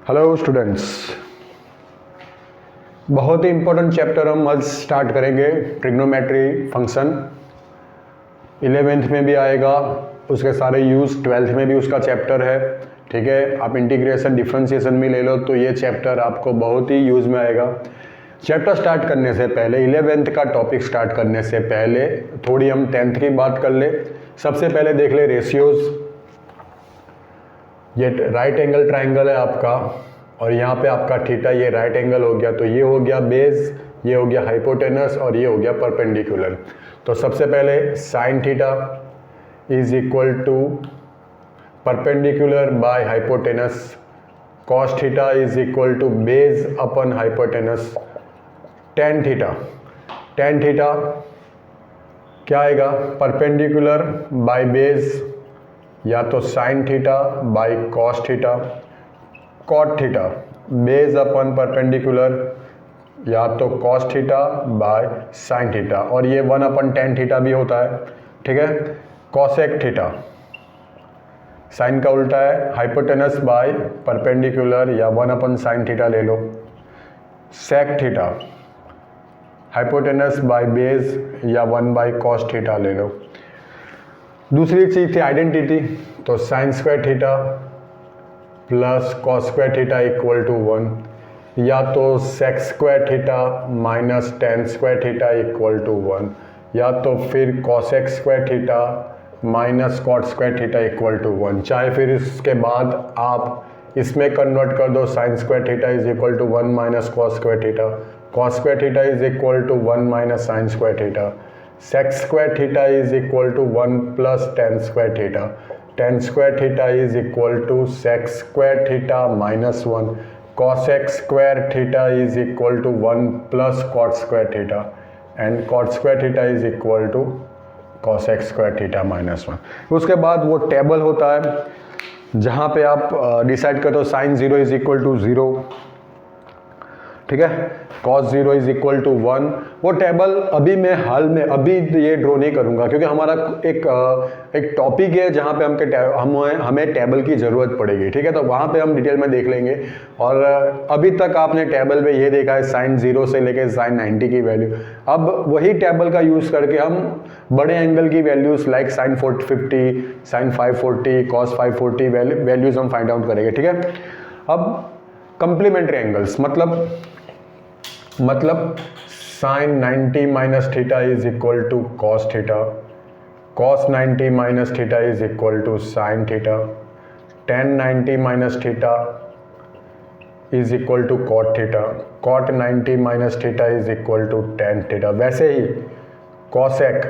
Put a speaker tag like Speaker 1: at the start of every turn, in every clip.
Speaker 1: Hello students, बहुत ही important chapter हम आज स्टार्ट करेंगे। ट्रिग्नोमेट्री फंक्शन 11th में भी आएगा, उसके सारे यूज़ 12th में भी उसका चैप्टर है। ठीक है, आप इंटीग्रेशन डिफरेंशिएशन भी ले लो तो ये चैप्टर आपको बहुत ही यूज़ में आएगा। चैप्टर स्टार्ट करने से पहले 11th का टॉपिक स्टार्ट करने से पहले थोड़ी हम 10th की बात कर ले। सबसे पहले देख ले रेशियोज़। ये राइट एंगल ट्राइंगल है आपका और यहाँ पे आपका थीटा, ये राइट एंगल हो गया, तो ये हो गया बेस, ये हो गया हाइपोटेनस और ये हो गया परपेंडिकुलर। तो सबसे पहले sine theta is equal to perpendicular by hypotenuse, cos theta is equal to base upon hypotenuse, tan theta क्या आएगा परपेंडिकुलर बाय बेस, या तो sine theta by cos theta, cot theta base upon perpendicular, या तो cos theta by sine theta, और ये 1 अपन tan theta भी होता है। ठीक है, कॉसेक थीटा साइन का उल्टा है, हाइपोटेनस बाय परपेंडिकुलर या 1 अपन साइन थीटा ले लो। Sec theta hypotenuse by base या 1 बाय कॉस थीटा ले लो। दूसरी चीज़ थी आइडेंटिटी, तो sine square theta plus cos square theta equal to 1, या तो sec square theta minus tan square theta equal to 1, या तो फिर cosec square theta minus cot square theta equal to 1। चाहे फिर इसके बाद आप इसमें कन्वर्ट कर दो, sine square theta is equal to 1 minus cos square theta, cos square theta is equal to 1 minus sine square theta, sec square theta is equal to 1 plus tan square theta, tan square theta is equal to sec square theta minus 1, cosec square theta is equal to 1 plus cot square theta, and cot square theta is equal to cosec square theta minus 1। उसके बाद वो table होता है जहाँ पे आप decide करते हो साइन 0 इज इक्वल टू 0, ठीक है, cos 0 इज इक्वल टू 1। वो टेबल अभी मैं हाल में अभी ये ड्रॉ नहीं करूँगा क्योंकि हमारा एक टॉपिक है जहाँ पे हमें टेबल की ज़रूरत पड़ेगी। ठीक है, तो वहाँ पे हम डिटेल में देख लेंगे। और अभी तक आपने टेबल में ये देखा है साइन 0 से लेकर साइन 90 की वैल्यू। अब वही टेबल का यूज़ करके हम बड़े एंगल की values like sine 450, sine 540, cos 540 values हम फाइंड आउट करेंगे। ठीक है, अब कंप्लीमेंट्री एंगल्स मतलब sine 90 minus theta is equal to cos theta, cos 90 minus theta is equal to sine theta, tan 90 minus theta is equal to cot theta, cot 90 minus theta is equal to tan theta. वैसे ही cosec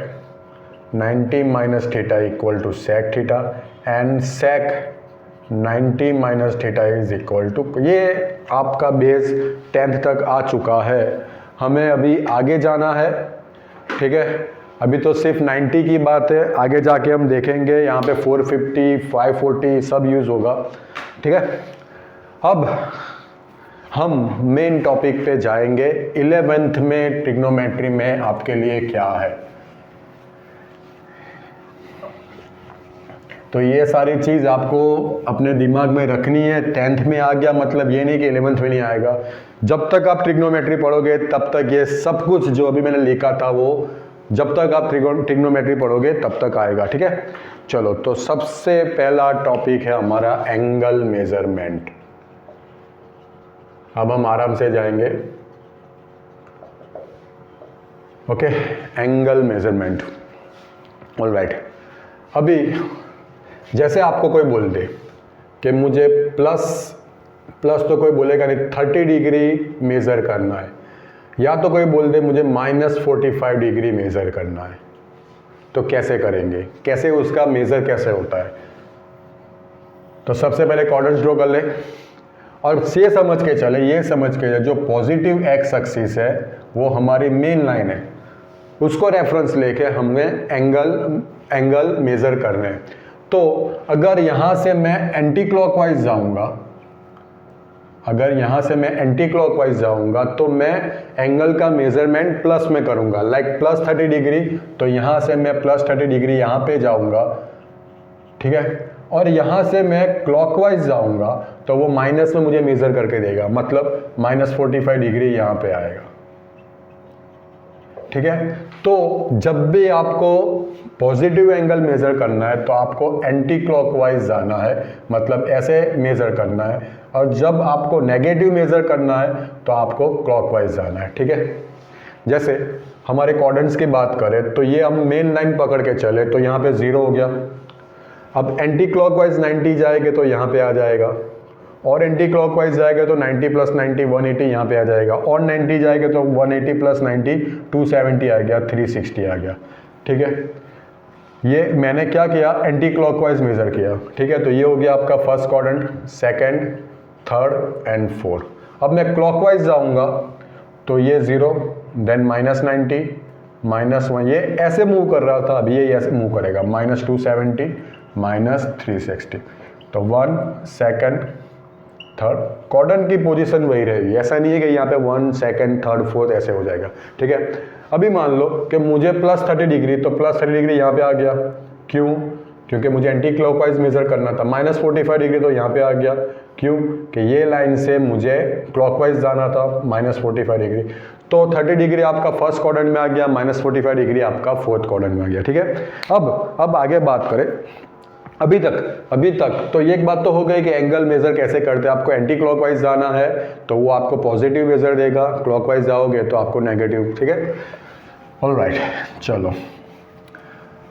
Speaker 1: 90 minus theta equal to sec theta, and sec 90 minus theta is equal to, ये आपका base 10th तक आ चुका है। हमें अभी आगे जाना है। ठीक है, अभी तो सिर्फ 90 की बात है, आगे जाके हम देखेंगे यहाँ पे 450, 540 सब यूज़ होगा। ठीक है, अब हम मेन टॉपिक पे जाएंगे। 11th में ट्रिग्नोमेट्री में आपके लिए क्या है, तो ये सारी चीज़ आपको अपने दिमाग में रखनी है। 10th में आ गया मतलब ये नहीं कि 11th में नहीं आएगा। जब तक आप ट्रिग्नोमेट्री पढ़ोगे तब तक ये सब कुछ जो अभी मैंने लिखा था वो जब तक आप ट्रिग्नोमेट्री पढ़ोगे तब तक आएगा। ठीक है, चलो तो सबसे पहला टॉपिक है हमारा एंगल मेजरमेंट। अब हम आराम से जाएंगे। Okay, angle measurement. ऑलराइट, अभी जैसे आपको कोई बोल दे कि मुझे प्लस तो कोई बोलेगा नहीं, 30 डिग्री मेज़र करना है, या तो कोई बोल दे मुझे -45 डिग्री मेज़र करना है, तो कैसे करेंगे, कैसे उसका मेज़र कैसे होता है। तो सबसे पहले क्वाड्रेंट ड्रॉ कर ले और ये समझ के जो पॉजिटिव एक्स एक्सिस है वो हमारी मेन लाइन है, उसको रेफरेंस लेके हमें एंगल मेज़र करने हैं। तो अगर यहाँ से मैं एंटी क्लॉकवाइज जाऊँगा तो मैं एंगल का मेजरमेंट प्लस में करूँगा, लाइक प्लस 30 डिग्री, तो यहाँ से मैं प्लस 30 डिग्री यहाँ पे जाऊँगा। ठीक है, और यहाँ से मैं क्लॉकवाइज जाऊँगा तो वो माइनस में मुझे मेज़र करके देगा, मतलब -45 डिग्री यहाँ पे आएगा। ठीक है, तो जब भी आपको पॉजिटिव एंगल मेज़र करना है तो आपको एंटी क्लॉकवाइज जाना है, मतलब ऐसे मेज़र करना है, और जब आपको नेगेटिव मेज़र करना है तो आपको क्लॉकवाइज जाना है। ठीक है, जैसे हमारे क्वाड्रेंट्स की बात करें तो ये हम मेन लाइन पकड़ के चले तो यहाँ पे 0 हो गया। अब एंटी क्लॉकवाइज 90 जाएंगे तो यहाँ पे आ जाएगा, और एंटी क्लॉकवाइज जाएगा तो 90 + 90 180 यहाँ पे आ जाएगा, और 90 जाएगा तो 180 + 90 270 आ गया, 360 आ गया। ठीक है, ये मैंने क्या किया, एंटी क्लॉकवाइज मेज़र किया। ठीक है, तो ये हो गया आपका first quadrant, second, third and fourth. अब मैं क्लॉकवाइज जाऊँगा तो ये 0, देन -90 -1, ये ऐसे मूव कर रहा था, अभी ये ऐसे मूव करेगा, -270 -360, तो 1 सेकंड थर्ड, क्वाड्रेंट की पोजीशन वही रहेगी, ऐसा नहीं है कि यहाँ पे 1 सेकंड थर्ड फोर्थ ऐसे हो जाएगा। ठीक है, अभी मान लो कि मुझे +30 डिग्री, तो +30 डिग्री यहाँ पे आ गया, क्यों? क्योंकि मुझे एंटी क्लॉकवाइज मेज़र करना था। -45 डिग्री तो यहाँ पे आ गया, क्यों? कि ये लाइन से मुझे क्लॉकवाइज जाना था, -45 डिग्री, तो 30 डिग्री आपका फर्स्ट क्वाड्रेंट में आ गया, -45 डिग्री आपका फोर्थ क्वाड्रेंट में आ गया। ठीक है, अब आगे बात करें। अभी तक तो ये एक बात तो हो गई कि एंगल मेज़र कैसे करते हैं। आपको एंटी क्लॉकवाइज जाना है तो वो आपको पॉजिटिव मेज़र देगा, क्लॉकवाइज जाओगे तो आपको नेगेटिव। ठीक है, ऑलराइट, चलो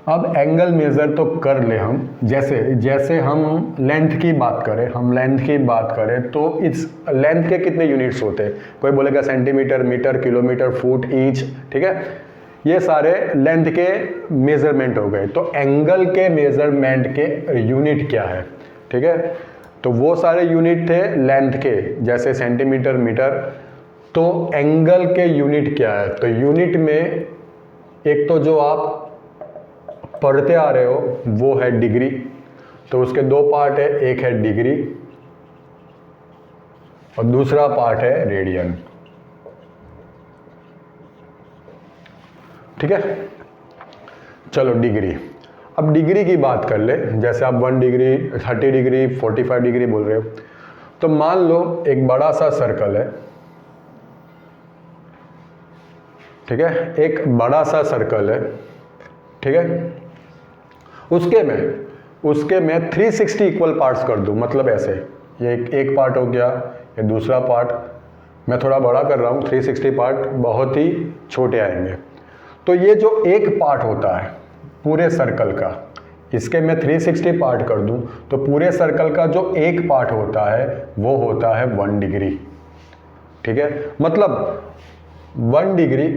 Speaker 1: अब एंगल मेज़र तो कर ले हम। जैसे हम लेंथ की बात करें तो इस लेंथ के कितने यूनिट्स होते हैं? कोई बोलेगा centimetre, metre, kilometre, foot, inch. ठीक है, ये सारे लेंथ के मेज़रमेंट हो गए। तो एंगल के मेज़रमेंट के यूनिट क्या है? ठीक है, तो वो सारे यूनिट थे लेंथ के, जैसे सेंटीमीटर, मीटर। तो एंगल के यूनिट क्या है? तो यूनिट में एक तो जो आप पढ़ते आ रहे हो वो है डिग्री, तो उसके 2 पार्ट है, एक है डिग्री और दूसरा पार्ट है रेडियन। ठीक है, चलो डिग्री। अब डिग्री की बात कर ले, जैसे आप 1 डिग्री, 30 डिग्री, 45 डिग्री बोल रहे हो, तो मान लो एक बड़ा सा सर्कल है। ठीक है, एक बड़ा सा सर्कल है। ठीक है, उसके मैं 360 इक्वल पार्ट्स कर दूं, मतलब ऐसे, ये एक पार्ट हो गया, ये दूसरा पार्ट, मैं थोड़ा बड़ा कर रहा हूँ, 360 पार्ट बहुत ही छोटे आएंगे। तो ये जो एक पार्ट होता है पूरे सर्कल का, इसके मैं 360 पार्ट कर दूं तो पूरे सर्कल का जो एक पार्ट होता है वो होता है 1 डिग्री। ठीक है, मतलब 1 degree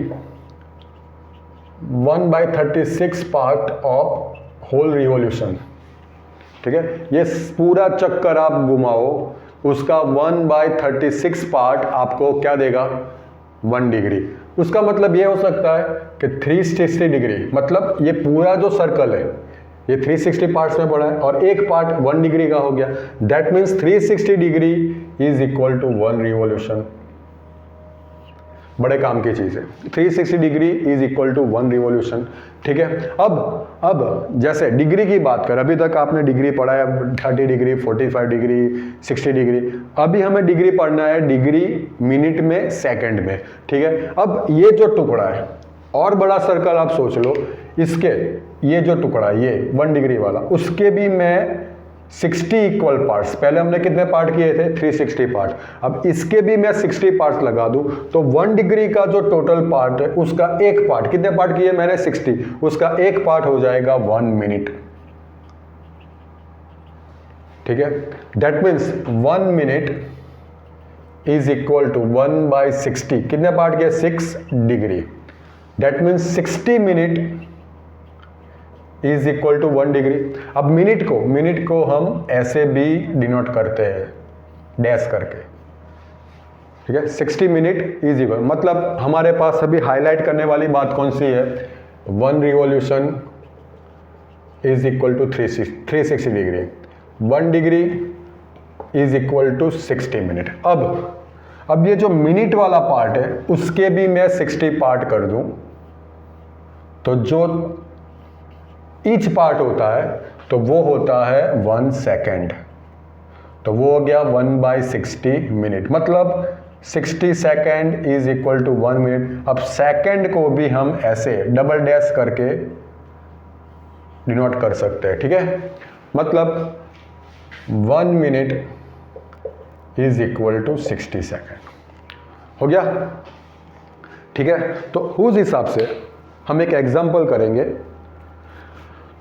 Speaker 1: 1/36 part of whole revolution. ठीक है, ये पूरा चक्कर आप घुमाओ, उसका 1/36 पार्ट आपको क्या देगा? 1 डिग्री। उसका मतलब ये हो सकता है कि 360 डिग्री, मतलब ये पूरा जो सर्कल है ये 360 पार्ट्स में पड़ा है और एक पार्ट 1 डिग्री का हो गया। That means 360 degree is equal to 1 revolution. बड़े काम की चीज़ है, 360 degree is equal to 1 revolution. ठीक है, अब जैसे डिग्री की बात करें, अभी तक आपने डिग्री पढ़ा है 30 डिग्री, 45 डिग्री, 60 डिग्री। अभी हमें डिग्री पढ़ना है डिग्री मिनट में, सेकंड में। ठीक है, अब ये जो टुकड़ा है और बड़ा सर्कल आप सोच लो, इसके ये जो टुकड़ा ये 1 डिग्री वाला, उसके भी मैं 60 इक्वल पार्ट्स, पहले हमने कितने पार्ट किए थे? 360 पार्ट। अब इसके भी मैं 60 पार्ट्स लगा दूं तो 1 डिग्री का जो टोटल पार्ट है उसका एक पार्ट, कितने पार्ट किए मैंने? 60, उसका एक पार्ट हो जाएगा 1 मिनट। ठीक है, that means 1 minute is equal to 1/60, कितने पार्ट किए? 6 degree. That means 60 minute is equal to 1 degree. अब मिनट को हम ऐसे भी डिनोट करते हैं, डैश करके। ठीक है, 60 मिनट इज इक्वल, मतलब हमारे पास अभी हाईलाइट करने वाली बात कौन सी है? 1 revolution is equal to 360 degree, 1 degree is equal to 60 minute. अब ये जो मिनट वाला पार्ट है उसके भी मैं 60 पार्ट कर दूं तो जो ईच पार्ट होता है तो वो होता है 1 सेकेंड। तो वो हो गया 1/60 मिनट, मतलब 60 second is equal to 1 minute. अब सेकेंड को भी हम ऐसे डबल डैश करके डिनोट कर सकते हैं, ठीक है। मतलब 1 minute is equal to 60 second. हो गया, ठीक है। तो उस हिसाब से हम एक एग्जाम्पल करेंगे।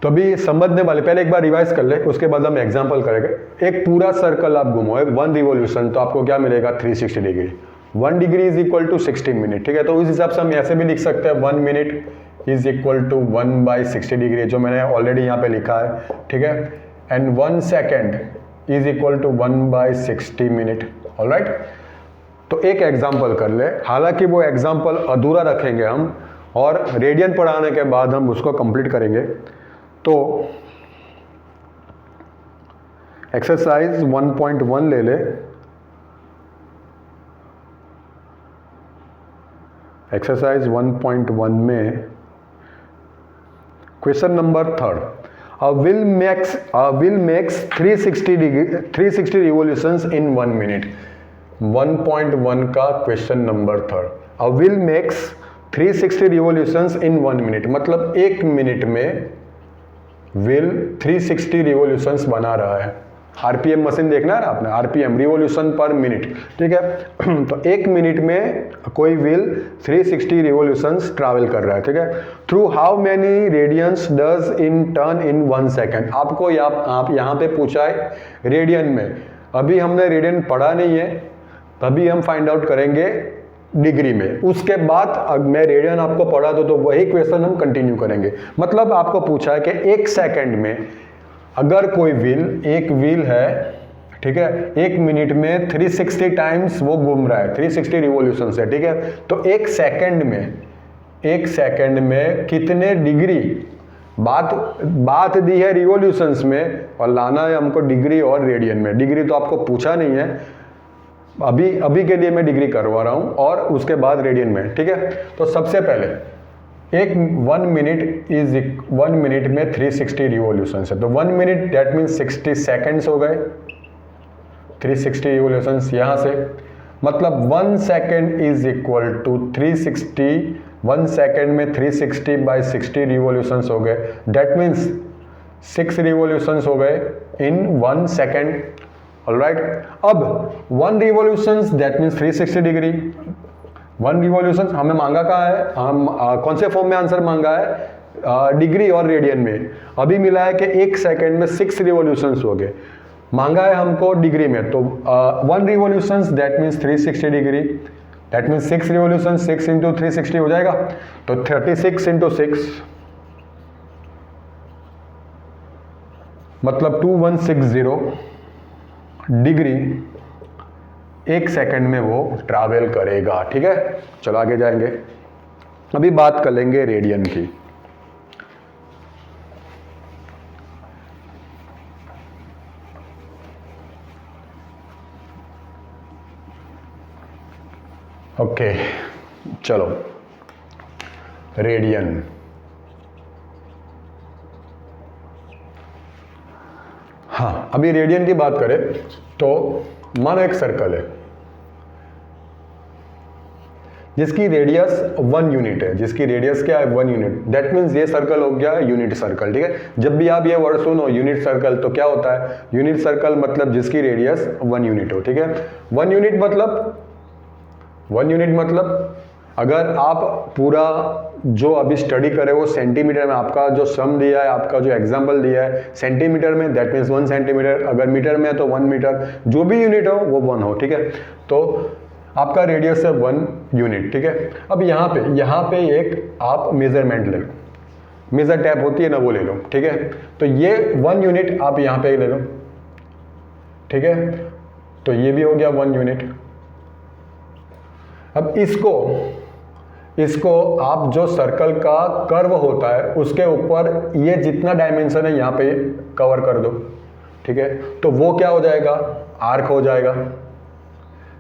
Speaker 1: तो अभी समझने वाले, पहले एक बार रिवाइज कर ले, उसके बाद हम एग्जाम्पल करेंगे। एक पूरा सर्कल आप घुमो, एक 1 रिवोल्यूशन, तो आपको क्या मिलेगा 360 degree. 1 degree is equal to 60 minute, ठीक है। तो उस हिसाब से हम ऐसे भी लिख सकते हैं 1 minute is equal to 1/60 degree, जो मैंने ऑलरेडी यहाँ पे लिखा है, ठीक है। And 1 second is equal to 1/60 minute, alright. तो एक एग्जाम्पल कर ले, हालांकि वो एग्जाम्पल अधूरा रखेंगे हम, और रेडियन पढ़ाने के बाद हम उसको कंप्लीट करेंगे। तो एक्सरसाइज 1.1 ले ले। एक्सरसाइज 1.1 में question number 3, a wheel makes 360 revolutions in 1 minute। 1.1 का question number 3, a wheel makes 360 revolutions in 1 minute, मतलब 1 मिनट में व्हील 360 रिवोल्यूशंस बना रहा है। आरपीएम मशीन देखना है ना आपने, आरपीएम रिवोल्यूशन पर मिनट, ठीक है। तो 1 मिनट में कोई व्हील 360 रिवोल्यूशंस ट्रैवल कर रहा है, ठीक है। Through how many radians does in turn in 1 second. आपको आप यहाँ पे पूछा है रेडियन में, अभी हमने रेडियन पढ़ा नहीं है, तभी हम फाइंड आउट करेंगे डिग्री में। उसके बाद मैं रेडियन आपको पढ़ा दो तो वही क्वेश्चन हम कंटिन्यू करेंगे। मतलब आपको पूछा है कि 1 सेकेंड में अगर कोई व्हील, एक व्हील है, ठीक है, 1 मिनट में 360 टाइम्स वो घूम रहा है, 360 रिवोल्यूशन से, ठीक है। तो 1 सेकेंड में कितने डिग्री, बात दी है रिवोल्यूशंस में और लाना है हमको डिग्री और रेडियन में। डिग्री तो आपको पूछा नहीं है, अभी के लिए मैं डिग्री करवा रहा हूं, और उसके बाद रेडियन में, ठीक है। तो सबसे पहले 1 मिनट में 360 रिवोल्यूशन है, तो 1 मिनट दैट मीन्स 60 सेकेंड्स हो गए, 360 रिवोल्यूशन यहां से, मतलब 1 second is equal to 360। 1 second में 360/60 रिवोल्यूशन हो गए, दैट मीन्स 6 रिवोल्यूशन हो गए इन 1 सेकेंड, ऑलराइट। अब 1 revolutions that means 360 degree. 1 revolutions हमें मांगा कहाँ है, हम कौन से फॉर्म में आंसर मांगा है, डिग्री और रेडियन में। अभी मिला है कि 1 सेकेंड में 6 रिवोल्यूशंस हो गए, मांगा है हमको डिग्री में। तो 1 revolutions that means 360 degree, that means 6 revolution, 6 into 360 हो जाएगा, तो 36 इंटू 6 मतलब 2160 डिग्री 1 सेकेंड में वो ट्रैवल करेगा, ठीक है। चलो आगे जाएंगे, अभी बात कर लेंगे रेडियन की। ओके, चलो रेडियन। हाँ, अभी रेडियन की बात करें तो मानो एक सर्कल है जिसकी रेडियस 1 यूनिट है, जिसकी रेडियस क्या है 1 यूनिट, दैट मीन्स ये सर्कल हो गया यूनिट सर्कल, ठीक है। जब भी आप ये वर्ड सुनो यूनिट सर्कल, तो क्या होता है, यूनिट सर्कल मतलब जिसकी रेडियस 1 यूनिट हो, ठीक है। 1 यूनिट मतलब अगर आप पूरा जो अभी स्टडी करे वो सेंटीमीटर में, आपका जो सम दिया है, आपका जो एग्जाम्पल दिया है सेंटीमीटर में, दैट मीन्स 1 सेंटीमीटर, अगर मीटर में है तो 1 मीटर, जो भी यूनिट हो वो 1 हो, ठीक है। तो आपका रेडियस है 1 यूनिट, ठीक है। अब यहाँ पे एक आप मेजरमेंट ले लो, मेजर टैप होती है ना, वो ले लो, ठीक है। तो ये 1 यूनिट आप यहाँ पे ले लो, ठीक है। तो ये भी हो गया 1 यूनिट। अब इसको आप जो सर्कल का कर्व होता है उसके ऊपर ये जितना डायमेंशन है यहाँ पे कवर कर दो, ठीक है। तो वो क्या हो जाएगा, आर्क हो जाएगा।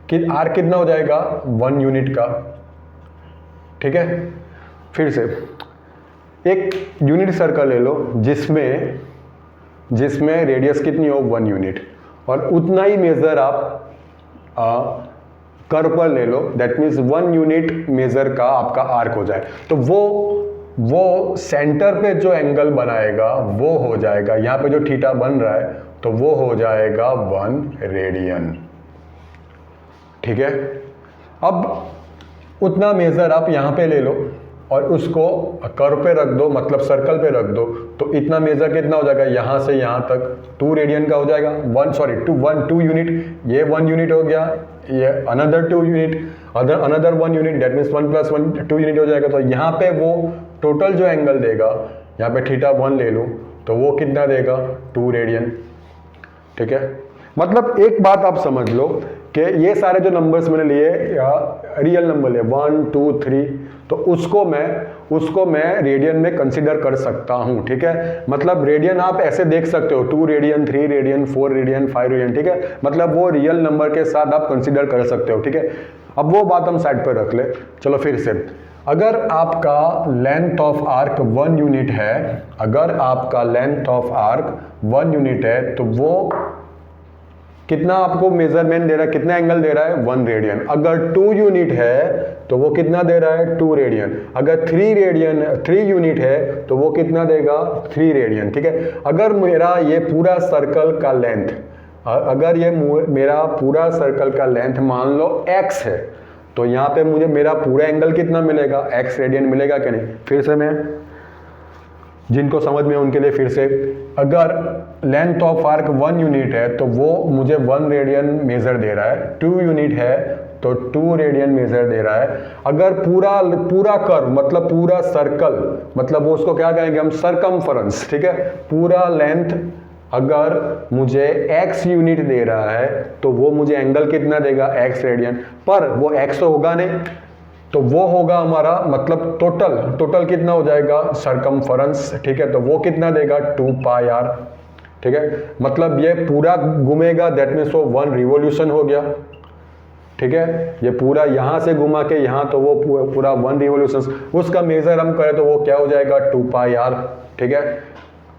Speaker 1: कि आर्क कितना हो जाएगा 1 यूनिट का, ठीक है। फिर से एक यूनिट सर्कल ले लो जिसमें जिसमें रेडियस कितनी हो 1 यूनिट, और उतना ही मेज़र आप कर्व पर ले लो, दैट मीन्स 1 यूनिट मेज़र का आपका आर्क हो जाए। तो वो सेंटर पे जो एंगल बनाएगा वो हो जाएगा, यहाँ पे जो थीटा बन रहा है तो वो हो जाएगा 1 रेडियन। ठीक है, अब उतना मेज़र आप यहाँ पे ले लो और उसको कर्व पे रख दो, मतलब सर्कल पे रख दो, तो इतना मेज़र कितना हो जाएगा, यहाँ से यहाँ तक 2 रेडियन का हो जाएगा। 2 यूनिट, ये 1 यूनिट हो गया, ये another 2 unit, another 1 unit, that means 1 + 1 2 unit हो जाएगा। तो यहाँ पे वो टोटल जो एंगल देगा, यहाँ पे θ1 ले लूँ तो वो कितना देगा 2 रेडियन। ठीक है, मतलब एक बात आप समझ लो कि ये सारे जो नंबर्स मैंने लिए या रियल नंबर लिए 1 2 3, तो उसको मैं रेडियन में कंसीडर कर सकता हूँ। ठीक है, मतलब रेडियन आप ऐसे देख सकते हो 2 रेडियन 3 रेडियन 4 रेडियन 5 रेडियन। ठीक है, मतलब वो रियल नंबर के साथ आप कंसीडर कर सकते हो। ठीक है, अब वो बात हम साइड पर रख ले। चलो फिर से, अगर आपका लेंथ ऑफ आर्क 1 यूनिट है, अगर आपका लेंथ ऑफ आर्क 1 यूनिट है तो वो कितना आपको मेजरमेंट दे रहा है, कितना एंगल दे रहा है 1 रेडियन। अगर 2 यूनिट है तो वो कितना दे रहा है 2 रेडियन। अगर 3 यूनिट है तो वो कितना देगा 3 रेडियन। ठीक है, अगर मेरा ये पूरा सर्कल का लेंथ, अगर ये मेरा पूरा सर्कल का लेंथ मान लो x है, तो यहाँ पे मुझे मेरा पूरा एंगल कितना मिलेगा x रेडियन मिलेगा कि नहीं। फिर से मैं जिनको समझ में उनके लिए फिर से, अगर लेंथ ऑफ आर्क 1 यूनिट है तो वो मुझे 1 रेडियन मेजर दे रहा है, 2 यूनिट है तो 2 रेडियन मेजर दे रहा है। अगर पूरा कर्व मतलब पूरा सर्कल, मतलब वो उसको क्या कहेंगे हम, सरकमफरेंस। ठीक है, पूरा लेंथ अगर मुझे x यूनिट दे रहा है तो वो मुझे एंगल कितना देगा x रेडियन, पर वो x तो होगा नहीं, तो वो होगा हमारा मतलब टोटल कितना हो जाएगा सरकमफरेंस। ठीक है, तो वो कितना देगा 2 पाई r। ठीक है, मतलब ये पूरा घूमेगा, दैट मीन्स वो 1 रिवॉल्यूशन हो गया। ठीक है, ये पूरा यहाँ से घुमा के यहाँ, तो वो पूरा 1 रिवॉल्यूशन, उसका मेजर हम करें तो वो क्या हो जाएगा 2 पाई r। ठीक है,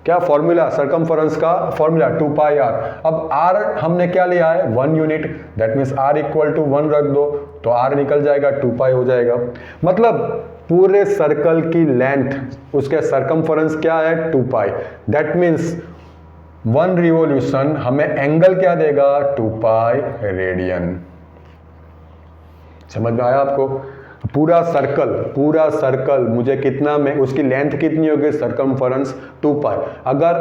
Speaker 1: क्या फॉर्मूला, सरकमफरेंस का फॉर्मूला 2 पाई r। अब r हमने क्या लिया है 1 यूनिट, दैट मीन्स r = 1 रख दो तो r निकल जाएगा 2 पाई हो जाएगा। मतलब पूरे सर्कल की लेंथ, उसके सरकमफरेंस क्या है 2 पाई, दैट मीन्स 1 रिवॉल्यूशन हमें एंगल क्या देगा 2 पाई रेडियन। समझ में आया आपको? पूरा सर्कल मुझे कितना में, उसकी लेंथ कितनी होगी सरकमफरेंस 2 पाई। अगर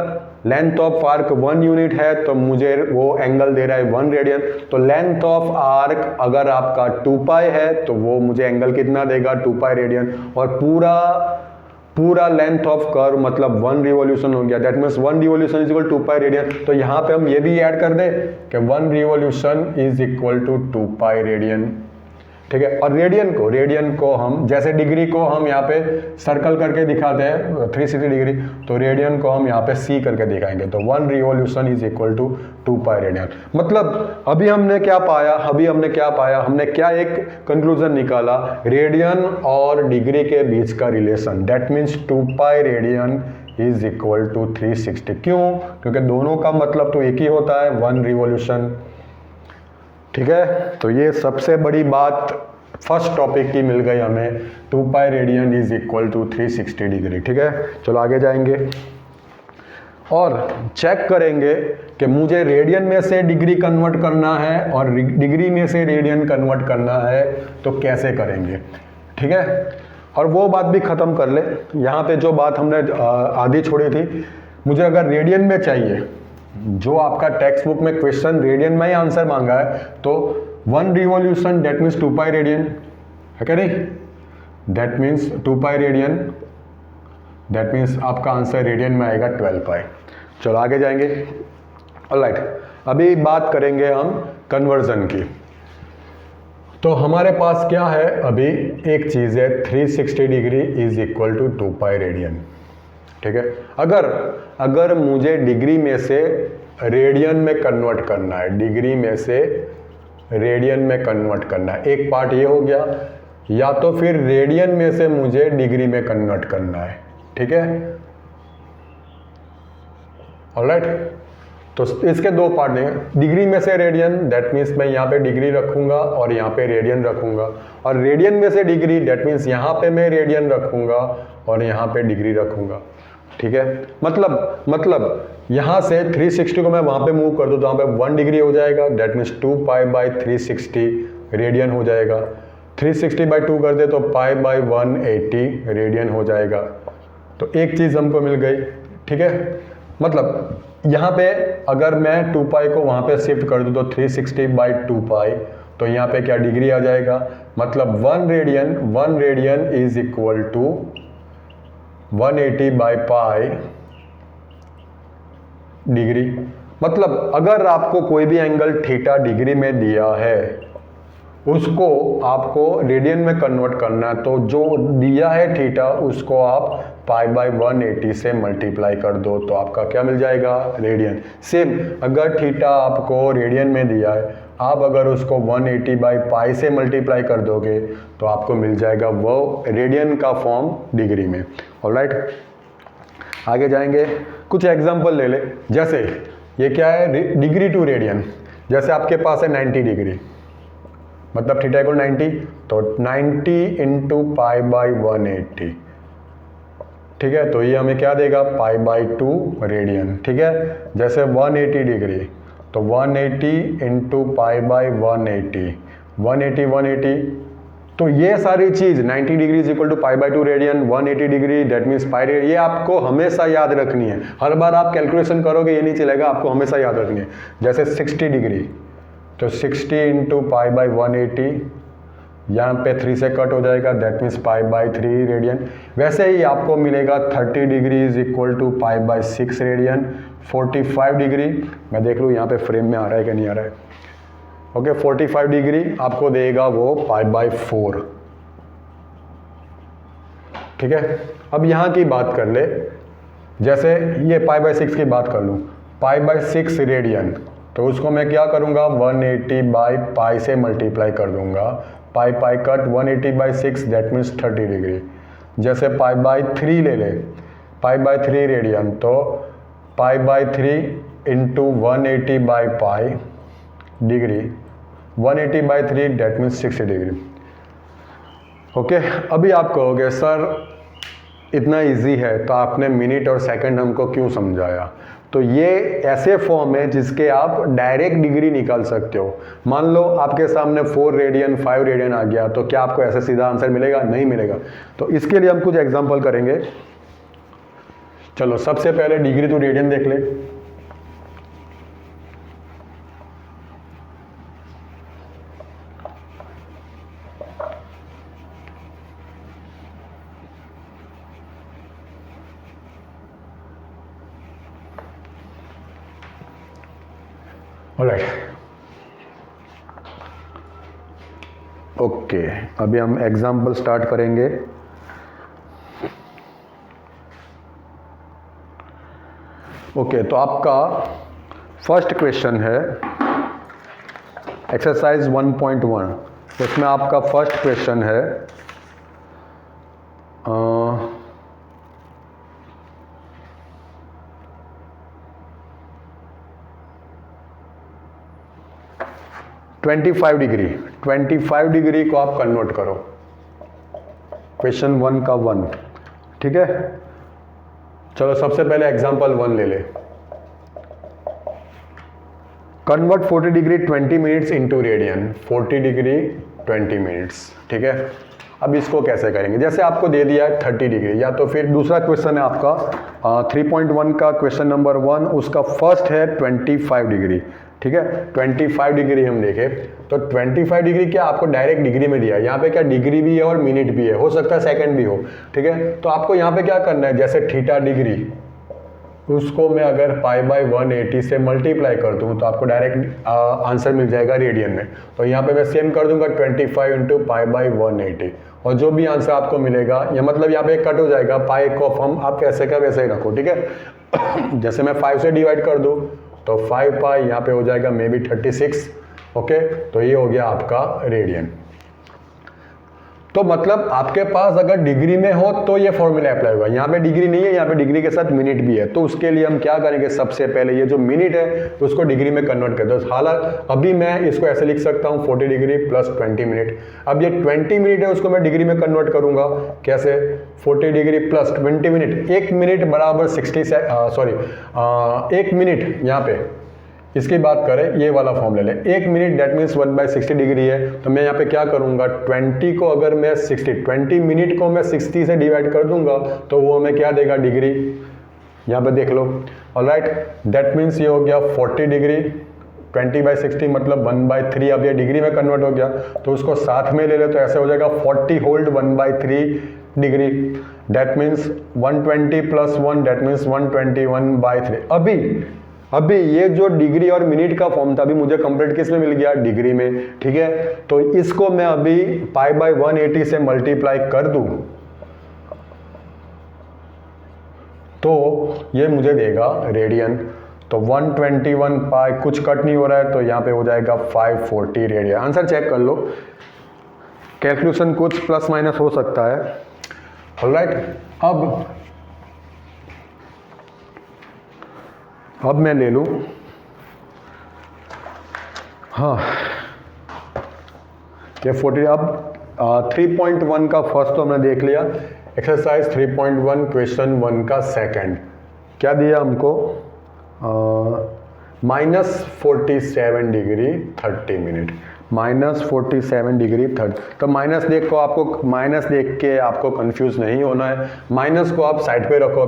Speaker 1: लेंथ ऑफ आर्क 1 यूनिट है तो मुझे वो एंगल दे रहा है 1 रेडियन। तो लेंथ ऑफ आर्क अगर आपका 2 पाई है तो वो मुझे एंगल कितना देगा 2 पाई रेडियन। और पूरा लेंथ ऑफ कर्व मतलब 1 रिवॉल्यूशन हो गया, that means 1 revolution = 2 pi radian. तो यहाँ पे हम ये भी ऐड कर दें कि 1 रिवॉल्यूशन = 2 पाई रेडियन। ठीक है, और रेडियन को हम जैसे डिग्री को हम यहाँ पे सर्कल करके दिखाते हैं 360 डिग्री, तो रेडियन को हम यहाँ पे c करके दिखाएंगे। तो 1 रिवॉल्यूशन = 2 पाई रेडियन। मतलब अभी हमने क्या पाया, हमने क्या एक कंक्लूजन निकाला, रेडियन और डिग्री के बीच का relation, that means 2 pi radian = 360। क्यों? क्योंकि दोनों का मतलब तो एक ही होता है 1 रिवॉल्यूशन। ठीक है, तो ये सबसे बड़ी बात फर्स्ट टॉपिक की मिल गई हमें, 2 पाई रेडियन = 360 डिग्री। ठीक है, चलो आगे जाएंगे और चेक करेंगे कि मुझे रेडियन में से डिग्री कन्वर्ट करना है और डिग्री में से रेडियन कन्वर्ट करना है, तो कैसे करेंगे। ठीक है, और वो बात भी ख़त्म कर ले। यहाँ पे जो बात हमने आधी छोड़ी थी, मुझे अगर रेडियन में चाहिए, जो आपका टेक्स्ट बुक में क्वेश्चन रेडियन में ही आंसर मांगा है, तो 1 revolution that means 2 pi radian है क्या नहीं, that means 2 pi radian, that means आपका आंसर रेडियन में आएगा 12 पाई। चलो आगे जाएंगे। ऑलराइट, अभी बात करेंगे हम कन्वर्जन की। तो हमारे पास क्या है, अभी एक चीज़ है 360 डिग्री = 2 पाई रेडियन। ठीक है, अगर मुझे डिग्री में से रेडियन में कन्वर्ट करना है, डिग्री में से रेडियन में कन्वर्ट करना है, एक पार्ट ये हो गया, या तो फिर रेडियन में से मुझे डिग्री में कन्वर्ट करना है। ठीक है, ऑलराइट। तो इसके दो पार्ट देंगे, डिग्री में से रेडियन, दैट मीन्स मैं यहाँ पे डिग्री रखूँगा और यहाँ पे रेडियन रखूँगा, और रेडियन में से डिग्री, दैट मीन्स यहाँ पे मैं रेडियन रखूँगा और यहाँ पे डिग्री रखूँगा। ठीक है, मतलब यहाँ से 360 को मैं वहाँ पे मूव कर दूँ तो वहाँ पे 1 डिग्री हो जाएगा, दैट मीन्स 2π/360 रेडियन हो जाएगा। 360/2 कर दे तो π/180 रेडियन हो जाएगा। तो एक चीज़ हमको मिल गई। ठीक है, मतलब यहाँ पे अगर मैं 2π को वहाँ पे शिफ्ट कर दूँ तो 360/2π, तो यहाँ पे क्या डिग्री आ जाएगा, मतलब 1 radian is equal to 180/π degree. मतलब अगर आपको कोई भी एंगल थीटा डिग्री में दिया है उसको आपको रेडियन में कन्वर्ट करना है, तो जो दिया है थीटा उसको आप π/180 से मल्टीप्लाई कर दो तो आपका क्या मिल जाएगा, रेडियन। सेम अगर थीटा आपको रेडियन में दिया है, आप अगर उसको 180/π से मल्टीप्लाई कर दोगे तो आपको मिल जाएगा वो रेडियन का फॉर्म डिग्री में। ऑलराइट, आगे जाएंगे, कुछ एग्जांपल ले ले। जैसे ये क्या है, डिग्री टू रेडियन। जैसे आपके पास है 90 डिग्री, मतलब थीटा इक्वल 90, तो 90 इंटू π/180। ठीक है, तो ये हमें क्या देगा, π/2 रेडियन। ठीक है, जैसे 180 डिग्री, तो 180 इंटू π/180, 180, तो ये सारी चीज़ 90 degree is equal to π/2 radian, 180 degree that means pi radian, ये आपको हमेशा याद रखनी है। हर बार आप कैलकुलेशन करोगे ये नहीं चलेगा, आपको हमेशा याद रखनी है। जैसे 60 डिग्री, तो 60 इंटू π/180, यहाँ पे 3 से कट हो जाएगा, दैट मीन्स π/3 रेडियन। वैसे ही आपको मिलेगा 30 degree is equal to π/6 radian. 45 degree, मैं देख लूँ यहाँ पे फ्रेम में आ रहा है कि नहीं आ रहा है। ओके, 45 डिग्री आपको देगा वो π/4। ठीक है, अब यहाँ की बात कर ले, जैसे ये π/6 की बात कर लूँ, π/6 रेडियन, तो उसको मैं क्या करूँगा, 180/π से मल्टीप्लाई कर दूंगा, pi cut 180/6 that means 30 degree. जैसे π/3 ले ले, π/3 रेडियन, तो π/3 into 180/π degree, 180/3 that means 60 degree. Okay, अभी आप कहोगे सर इतना इजी है तो आपने मिनट और सेकंड हमको क्यों समझाया। तो ये ऐसे फॉर्म है जिसके आप डायरेक्ट डिग्री निकाल सकते हो। मान लो आपके सामने 4 रेडियन 5 रेडियन आ गया, तो क्या आपको ऐसे सीधा आंसर मिलेगा, नहीं मिलेगा। तो इसके लिए हम कुछ एग्जांपल करेंगे। चलो सबसे पहले डिग्री टू रेडियन देख ले। ऑलराइट, ओके, अभी हम एग्जाम्पल स्टार्ट करेंगे। ओके, तो आपका फर्स्ट क्वेश्चन है एक्सरसाइज 1.1। उसमें आपका फर्स्ट क्वेश्चन है 25 डिग्री। 25 डिग्री को आप कन्वर्ट करो, क्वेश्चन 1 का 1। ठीक है, चलो सबसे पहले एग्जांपल 1 ले ले। Convert 40 degree 20 minutes into radian, 40 degree 20 minutes. ठीक है, अब इसको कैसे करेंगे, जैसे आपको दे दिया है 30 डिग्री, या तो फिर दूसरा क्वेश्चन है आपका 3.1 का क्वेश्चन नंबर 1, उसका फर्स्ट है 25 डिग्री। ठीक है, 25 डिग्री हम देखें तो 25 डिग्री क्या आपको डायरेक्ट डिग्री में दिया है, यहाँ पे क्या डिग्री भी है और मिनट भी है, हो सकता है सेकंड भी हो। ठीक है, तो आपको यहाँ पे क्या करना है, जैसे थीटा डिग्री उसको मैं अगर π/180 से मल्टीप्लाई कर दूँ तो आपको डायरेक्ट आंसर मिल जाएगा रेडियन में। तो यहाँ पे मैं सेम कर दूंगा 25 इंटू π/180, और जो भी आंसर आपको मिलेगा, या मतलब यहाँ पे कट हो जाएगा, पाई को हम आप कैसे का वैसे ही रखो। ठीक है, जैसे मैं 5 से डिवाइड कर दूँ तो 5 पाई यहाँ पे हो जाएगा मे बी 36। ओके, तो ये हो गया आपका रेडियन। तो मतलब आपके पास अगर डिग्री में हो तो ये फॉर्मूला अप्लाई होगा। यहाँ पे डिग्री नहीं है, यहाँ पे डिग्री के साथ मिनट भी है, तो उसके लिए हम क्या करेंगे, सबसे पहले ये जो मिनट है उसको डिग्री में कन्वर्ट कर दो। हालांकि अभी मैं इसको ऐसे लिख सकता हूँ 40 डिग्री प्लस 20 मिनट। अब ये 20 मिनट है उसको मैं डिग्री में कन्वर्ट करूंगा, कैसे, 40 डिग्री प्लस 20 मिनट, 1 मिनट बराबर 1 मिनट, यहाँ पे इसकी बात करें, ये वाला फॉर्म ले लें, 1 मिनट दैट मीन्स 1/60 डिग्री है। तो मैं यहाँ पे क्या करूँगा, 20 को अगर मैं 20 मिनट को मैं 60 से डिवाइड कर दूंगा तो वो हमें क्या देगा, डिग्री। यहाँ पे देख लो, ऑलराइट, दैट मीन्स ये हो गया 40 डिग्री, 20/60 मतलब 1/3। अब ये डिग्री में कन्वर्ट हो गया तो उसको साथ में ले ले तो ऐसे हो जाएगा 40 hold 1/3 degree, that means 120 + 1 that means 121/3। अभी ये जो डिग्री और मिनट का फॉर्म था अभी मुझे कंप्लीट किस में मिल गया, डिग्री में, ठीक है। तो इसको मैं अभी π/180 से मल्टीप्लाई कर दूं तो ये मुझे देगा रेडियन। तो 121 पाई, कुछ कट नहीं हो रहा है तो यहाँ पे हो जाएगा 540 रेडियन। आंसर चेक कर लो, कैलकुलेशन कुछ प्लस माइनस हो सकता है, ऑलराइट। अब मैं ले लूँ, हाँ ये 40। अब 3.1 का फर्स्ट तो हमने देख लिया, एक्सरसाइज 3.1 क्वेश्चन 1 का सेकंड क्या दिया हमको, -47 डिग्री 30 मिनट, -47 डिग्री 30। तो माइनस देख को आपको, माइनस देख के आपको कंफ्यूज नहीं होना है, माइनस को आप साइड पे रखो।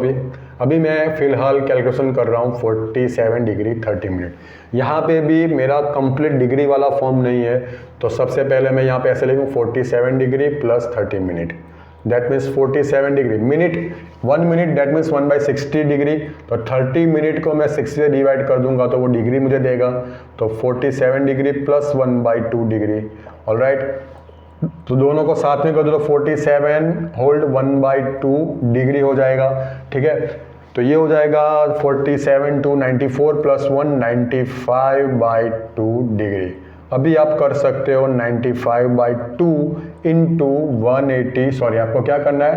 Speaker 1: अभी मैं फिलहाल कैलकुलेशन कर रहा हूँ 47 डिग्री 30 मिनट। यहाँ पे भी मेरा कंप्लीट डिग्री वाला फॉर्म नहीं है, तो सबसे पहले मैं यहाँ पे ऐसे लिखूँ 47 degree plus 30 minute, that means 47 degree minute, 1 minute that means 1/60 degree. तो 30 मिनट को मैं 60 से डिवाइड कर दूंगा तो वो डिग्री मुझे देगा, तो 47 डिग्री प्लस 1/2 डिग्री, ऑलराइट। तो दोनों को साथ में कर दो तो 47 होल्ड 1/2 डिग्री हो जाएगा, ठीक है। तो ये हो जाएगा 47 to 94 + 1 95/2 डिग्री। अभी आप कर सकते हो 95/2 इंटू 180, सॉरी आपको क्या करना है,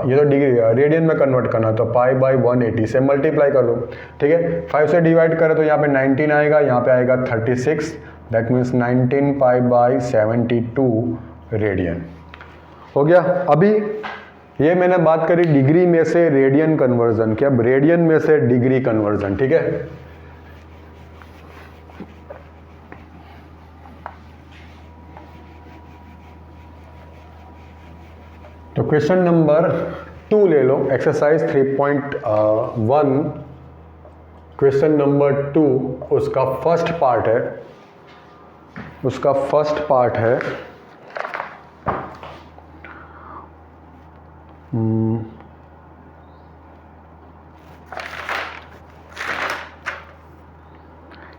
Speaker 1: ये तो डिग्री रेडियन में कन्वर्ट करना है, तो π/180 से मल्टीप्लाई कर लो, ठीक है। 5 से डिवाइड करें तो यहाँ पे 19 आएगा, यहाँ पे आएगा 36, दैट मीन्स 19 π/72 रेडियन हो गया। अभी ये मैंने बात करी डिग्री में से रेडियन कन्वर्जन की, अब रेडियन में से डिग्री कन्वर्जन, ठीक है। तो क्वेश्चन नंबर 2 ले लो, एक्सरसाइज 3.1 क्वेश्चन नंबर 2, उसका फर्स्ट पार्ट है,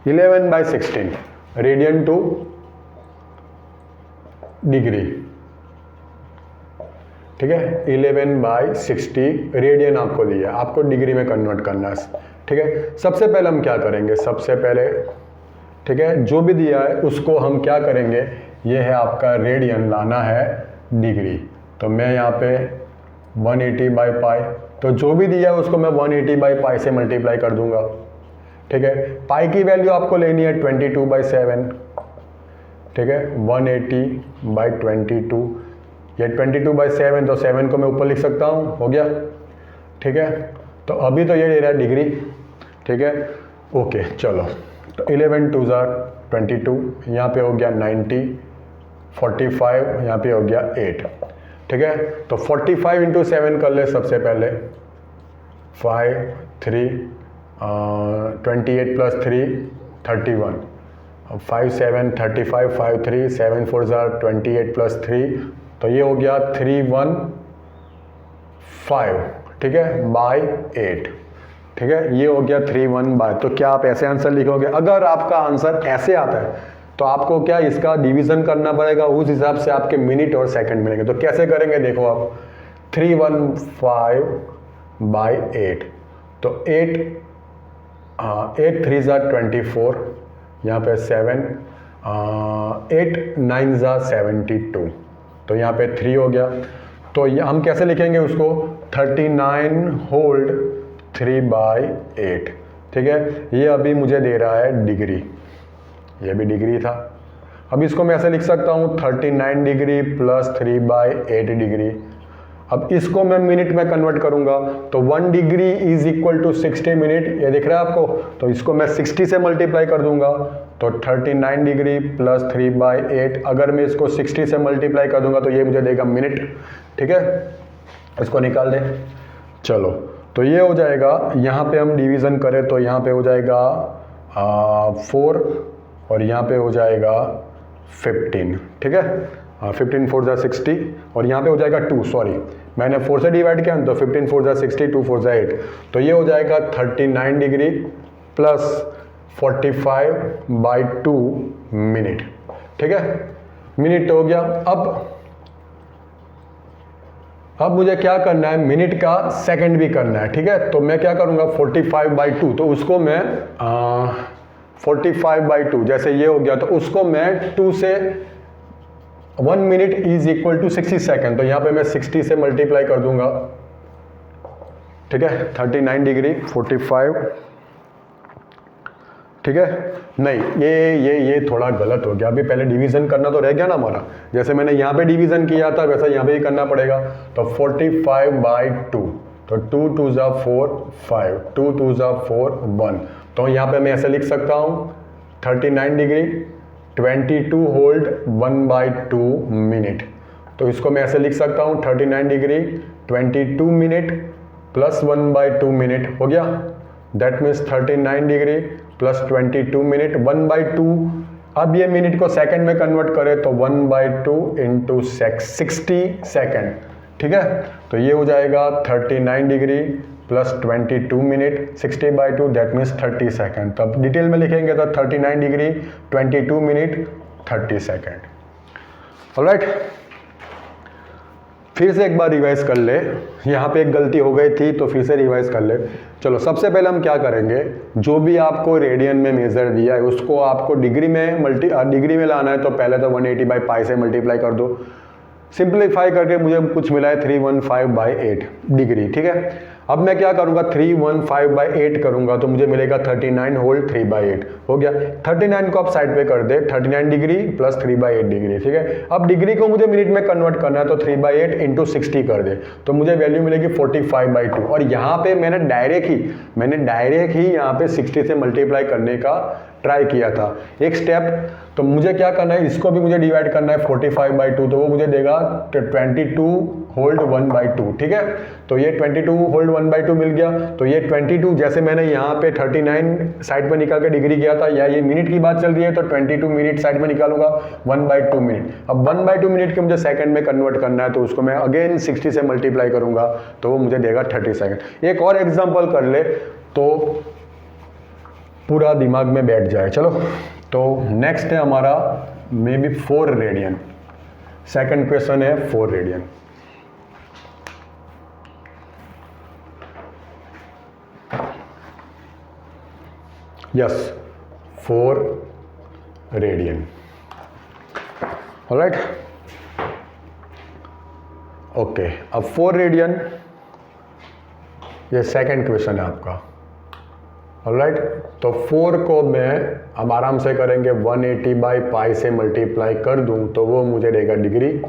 Speaker 1: 11/16 रेडियन टू डिग्री, ठीक है। 11/60 रेडियन आपको दिया, आपको डिग्री में कन्वर्ट करना है, ठीक है। सबसे पहले हम क्या करेंगे, सबसे पहले, ठीक है, जो भी दिया है उसको हम क्या करेंगे, ये है आपका रेडियन, लाना है डिग्री। तो मैं यहाँ पे 180/π, तो जो भी दिया है उसको मैं 180/π से मल्टीप्लाई कर दूंगा, ठीक है। पाई की वैल्यू आपको लेनी है 22/7, ठीक है। 180/22, ये 22/7, तो 7 को मैं ऊपर लिख सकता हूँ, हो गया, ठीक है। तो अभी तो ये दे रहा है डिग्री, ठीक है, ओके। चलो, तो 11 2 22, यहाँ पे हो गया 90, 45, यहाँ पे हो गया 8, ठीक है। तो 45 × 7 कर ले सबसे पहले, 5 3 28 + 3 31, 5 7 35, 5 3 7 4 28 + 3, तो ये हो गया 315, ठीक है, बाय 8, ठीक है। ये हो गया 315। तो क्या आप ऐसे आंसर लिखोगे? अगर आपका आंसर ऐसे आता है तो आपको क्या इसका डिवीजन करना पड़ेगा, उस हिसाब से आपके मिनट और सेकंड मिलेंगे। तो कैसे करेंगे देखो आप, 315/8, तो 8 3 24, यहाँ पे 7, 8 9 72, तो यहाँ पे 3 हो गया। तो हम कैसे लिखेंगे उसको, 39 होल्ड 3/8, ठीक है। ये अभी मुझे दे रहा है डिग्री, ये भी डिग्री था। अब इसको मैं ऐसे लिख सकता हूँ 39 डिग्री प्लस 3/8 डिग्री। अब इसको मैं मिनट में कन्वर्ट करूंगा तो 1 degree is equal to 60 minute, ये दिख रहा है आपको। तो इसको मैं 60 से मल्टीप्लाई कर दूंगा तो 39 डिग्री प्लस 3/8, अगर मैं इसको 60 से मल्टीप्लाई कर दूंगा तो ये मुझे देगा मिनट, ठीक है। इसको निकाल दें, चलो। तो ये हो जाएगा, यहाँ पे हम डिवीज़न करें तो यहाँ पे हो जाएगा 4 और यहाँ पे हो जाएगा 15, ठीक है। 15 4 जा 60 और यहाँ पे हो जाएगा 2, सॉरी मैंने 4 से डिवाइड किया तो 15 4 जा 60, 2 4 जा 8, तो ये हो जाएगा 39 डिग्री प्लस 45/2 मिनट, ठीक है। मिनट हो गया। अब मुझे क्या करना है, मिनट का सेकंड भी करना है, ठीक है। तो मैं क्या करूँगा 45/2, तो उसको मैं 45/2 जैसे ये हो गया तो उसको मैं 2 से 1 minute is equal to 60 second, तो यहाँ पे मैं 60 से मल्टीप्लाई कर दूंगा, ठीक है। 39 डिग्री 45, ठीक है। नहीं, ये थोड़ा गलत हो गया, अभी पहले डिवीजन करना तो रह गया ना हमारा, जैसे मैंने यहाँ पे डिवीजन किया था वैसा यहाँ पे ही करना पड़ेगा। तो 45/2, तो 2 2 जा 4 5, 2 2 जा 4 1, तो यहाँ पे मैं ऐसे लिख सकता हूँ 39 डिग्री 22 होल्ड 1/2 मिनट, तो इसको मैं ऐसे लिख सकता हूँ 39 डिग्री 22 मिनट प्लस 1/2 मिनट हो गया। That means 39 degree plus 22 minute 1/2। अब ये मिनट को सेकंड में कन्वर्ट करें तो 1/2 इंटू 60 सेकेंड, ठीक है। तो ये हो जाएगा 39 degree plus 22 minute 60/2, that means 30 second. तब डिटेल में लिखेंगे तो 39 डिग्री 22 मिनट 30 सेकेंड। ऑलराइट, फिर से एक बार रिवाइज कर ले, यहाँ पे एक गलती हो गई थी तो फिर से रिवाइज कर ले। चलो, सबसे पहले हम क्या करेंगे, जो भी आपको रेडियन में मेजर दिया है उसको आपको डिग्री में लाना है, तो पहले तो 180/π से मल्टीप्लाई कर दो। सिंप्लीफाई करके मुझे कुछ मिला है 315/8 डिग्री, ठीक है। अब मैं क्या करूंगा 315/8 करूंगा तो मुझे मिलेगा 39 होल 3/8 हो गया। 39 को आप साइड पे कर दे, 39 डिग्री प्लस 3/8 डिग्री, ठीक है। अब डिग्री को मुझे मिनट में कन्वर्ट करना है तो 3/8 इंटू 60 कर दे तो मुझे वैल्यू मिलेगी 45/2। और यहाँ पे मैंने डायरेक्ट ही यहाँ पे 60 से मल्टीप्लाई करने का ट्राई किया था एक स्टेप। तो मुझे क्या करना है, इसको भी मुझे डिवाइड करना है 45/2, तो वो मुझे देगा 22 होल्ड 1/2, ठीक है। तो ये 22 होल्ड 1/2 मिल गया। तो ये 22 जैसे मैंने यहाँ पे 39 साइड पे निकाल के डिग्री किया था, या ये मिनट की बात चल रही है तो 22 मिनट साइड में निकालूंगा 1/2 मिनट। अब 1/2 मिनट के मुझे सेकंड में कन्वर्ट करना है तो उसको मैं अगेन 60 से मल्टीप्लाई करूंगा तो वो मुझे देगा 30 सेकंड। एक और एग्जाम्पल कर ले तो पूरा दिमाग में बैठ जाए। चलो, तो नेक्स्ट है हमारा may be 4 radian. Second question है 4 radian. Yes, 4 radian. Alright, okay. अब 4 रेडियन, ये सेकंड क्वेश्चन है आपका। ऑलराइट, तो 4 को मैं अब आराम से करेंगे 180/π से मल्टीप्लाई कर दूं तो वो मुझे देगा डिग्री।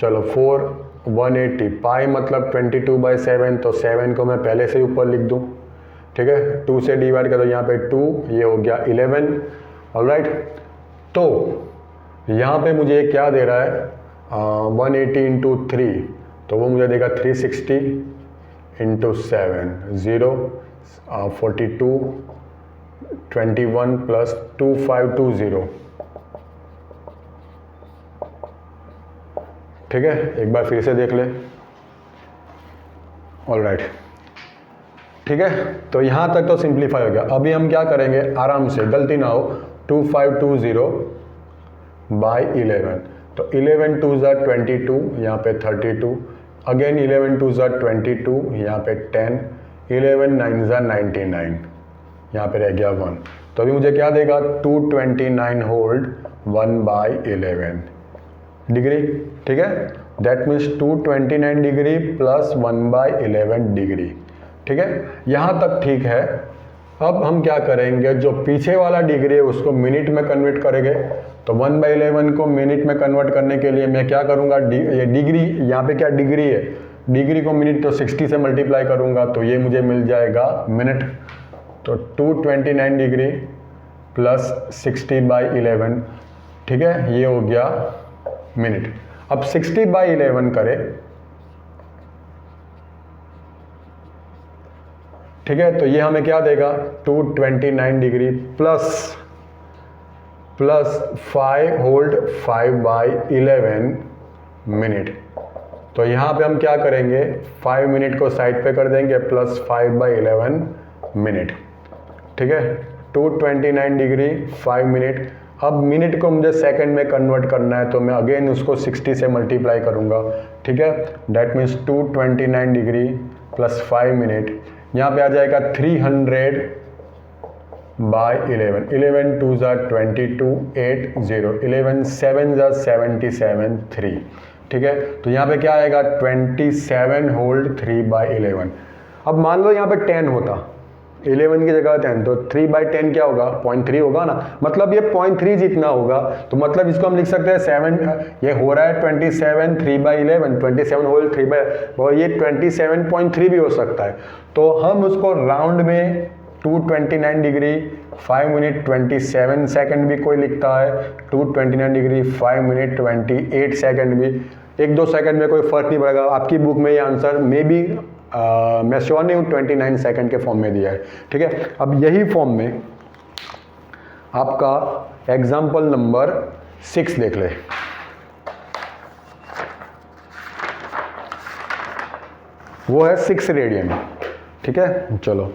Speaker 1: चलो 4 180, पाई मतलब 22/7, तो 7 को मैं पहले से ऊपर लिख दूं, ठीक है। 2 से डिवाइड कर दो, यहाँ पे 2, ये हो गया 11। ऑलराइट, तो यहाँ पे मुझे क्या दे रहा है 180 इंटू 3, तो वो मुझे देगा 360 इंटू 7 0 42 21 प्लस 2520, ठीक है। एक बार फिर से देख ले। ऑलराइट, ठीक है। तो यहाँ तक तो सिंप्लीफाई हो गया। अभी हम क्या करेंगे, आराम से, गलती ना हो, 2520/11, तो 11 2 ज़ा 22, यहाँ पे 32, अगेन 11 2 ज़ा 22, यहाँ पे 10, 11 9 ज़ा 99, यहाँ पे रह गया 1। तो अभी मुझे क्या देगा 229 होल्ड 1/11, डिग्री, ठीक है, that means 229 degree plus 1/11 degree, ठीक है, यहाँ तक ठीक है। अब हम क्या करेंगे, जो पीछे वाला डिग्री है उसको मिनट में कन्वर्ट करेंगे। तो 1/11 को मिनट में कन्वर्ट करने के लिए मैं क्या करूँगा, ये डिग्री, यहाँ पे क्या डिग्री है, डिग्री को मिनट तो 60 से मल्टीप्लाई करूँगा तो ये मुझे मिल जाएगा मिनट। तो 229 डिग्री प्लस 60/11, ठीक है, ये हो गया मिनट। अब 60/11 करें, ठीक है, तो ये हमें क्या देगा, 229 डिग्री प्लस 5 होल्ड 5/11 मिनट। तो यहाँ पे हम क्या करेंगे, 5 मिनट को साइड पे कर देंगे प्लस 5/11 मिनट, ठीक है, 229 डिग्री 5 मिनट। अब मिनट को मुझे सेकंड में कन्वर्ट करना है तो मैं अगेन उसको 60 से मल्टीप्लाई करूँगा, ठीक है, that means 229 degree plus 5 minute, यहाँ पे आ जाएगा 300/11, 11 2 22 8 0, 11 7 77 3, ठीक है, तो यहाँ पे क्या आएगा 27 होल्ड 3/11। अब मान लो यहाँ पे 10 होता, 11 की जगह 10, तो 3/10 क्या होगा, 0.3 होगा ना, मतलब ये 0.3 जितना होगा। तो मतलब इसको हम लिख सकते हैं 7, ये हो रहा है 27 3/11, 27 होल 3 और ये 27.3 भी हो सकता है। तो हम उसको राउंड में 229 डिग्री 5 मिनट 27 सेकंड भी कोई लिखता है, 229 डिग्री 5 मिनट 28 सेकंड भी, 1-2 सेकंड में कोई फर्क नहीं पड़ेगा। आपकी बुक में ये आंसर मे बी मैं श्योर नहीं हूँ 29 सेकंड के फॉर्म में दिया है, ठीक है। अब यही फॉर्म में आपका एग्जाम्पल नंबर 6 देख ले। वो है 6 रेडियन, ठीक है। चलो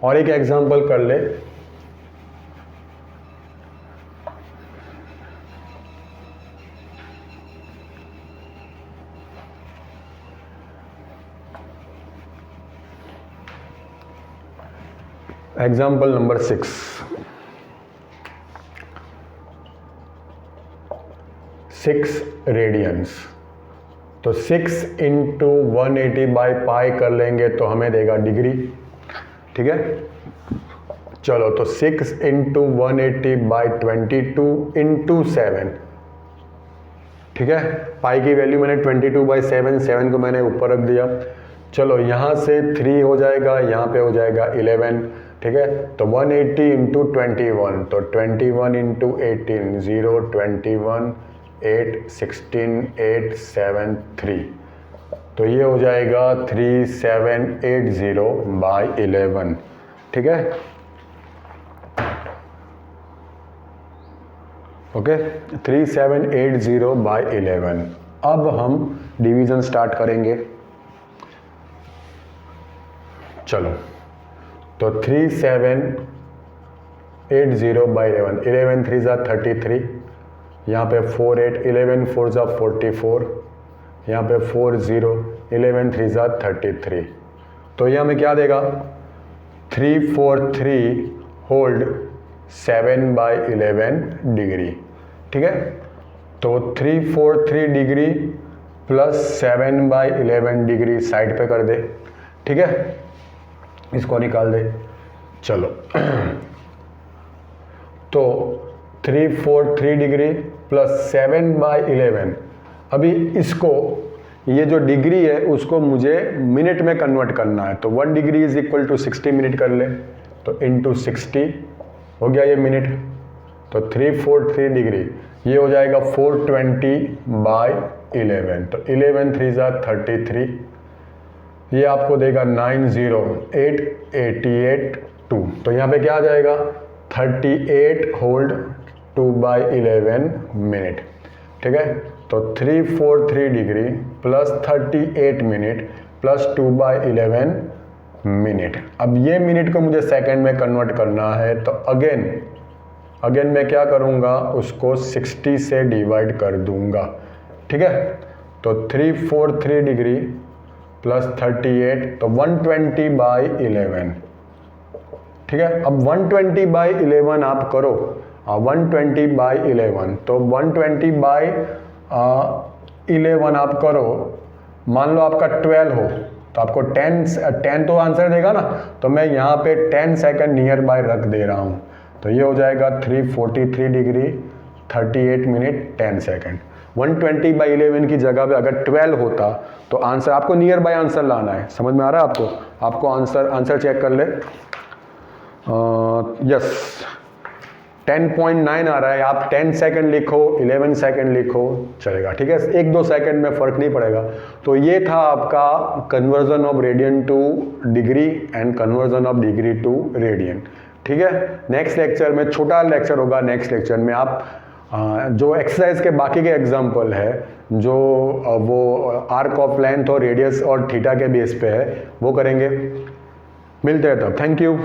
Speaker 1: और एक एग्जाम्पल कर ले। Example number 6, 6 radians. तो 6 इंटू 180/π कर लेंगे तो हमें देगा डिग्री, ठीक है। चलो तो 6 इंटू 180/22 इंटू 7, ठीक है। पाई की वैल्यू मैंने 22/7, 7 को मैंने ऊपर रख दिया। चलो यहाँ से 3 हो जाएगा, यहाँ पे हो जाएगा 11, ठीक है। तो 180 इंटू 21, तो 21 इंटू 18 0, 21 8 16 8 7 3, तो ये हो जाएगा 3780/11, ठीक है। ओके, 3780/11। अब हम डिवीजन स्टार्ट करेंगे। चलो तो 3780/11, 11 3 33, यहाँ पे 4 8, 11 4 44, यहाँ पे 4 0, 11 3 33, तो ये हमें क्या देगा 343 होल्ड 7/11 डिग्री, ठीक है। तो 343 डिग्री प्लस 7/11 डिग्री साइड पे कर दे, ठीक है, इसको निकाल दे। चलो तो 343 डिग्री प्लस 7/11, अभी इसको, ये जो डिग्री है उसको मुझे मिनट में कन्वर्ट करना है। तो 1 degree is equal to 60 minute कर ले, तो इंटू 60 हो गया ये मिनट। तो 343 डिग्री ये हो जाएगा 420/11, तो 11 3 33, ये आपको देगा 908882। तो यहाँ पे क्या आ जाएगा 38 होल्ड 2/11 मिनट, ठीक है। तो 343 degree plus 38 minute plus 2/11 minute. अब ये मिनट को मुझे सेकंड में कन्वर्ट करना है, तो अगेन मैं क्या करूँगा, उसको 60 से डिवाइड कर दूंगा, ठीक है। तो 343 डिग्री प्लस 38, तो 120/11, ठीक है। अब 120/11 आप करो, 120/11, तो 120 11 आप करो, मान लो आपका 12 हो तो आपको 10 तो आंसर देगा ना, तो मैं यहाँ पे 10 सेकंड नियर बाय रख दे रहा हूँ, तो ये हो जाएगा 343 डिग्री 38 मिनट 10 सेकंड। 120/11 की जगह पे अगर 12 होता तो आंसर, आपको नियर बाय आंसर लाना है, समझ में आ रहा है आपको आंसर चेक कर ले। यस 10.9 आ रहा है, आप 10 सेकंड लिखो 11 सेकंड लिखो चलेगा, ठीक है, 1-2 सेकंड में फ़र्क नहीं पड़ेगा। तो ये था आपका conversion of radian to degree and conversion of degree to radian, ठीक है। नेक्स्ट लेक्चर में, छोटा लेक्चर होगा, नेक्स्ट लेक्चर में आप जो एक्सरसाइज के बाकी के एग्जाम्पल है, जो वो आर्क ऑफ लेंथ और रेडियस और थीटा के बेस पे है, वो करेंगे। मिलते हैं तब, थैंक यू।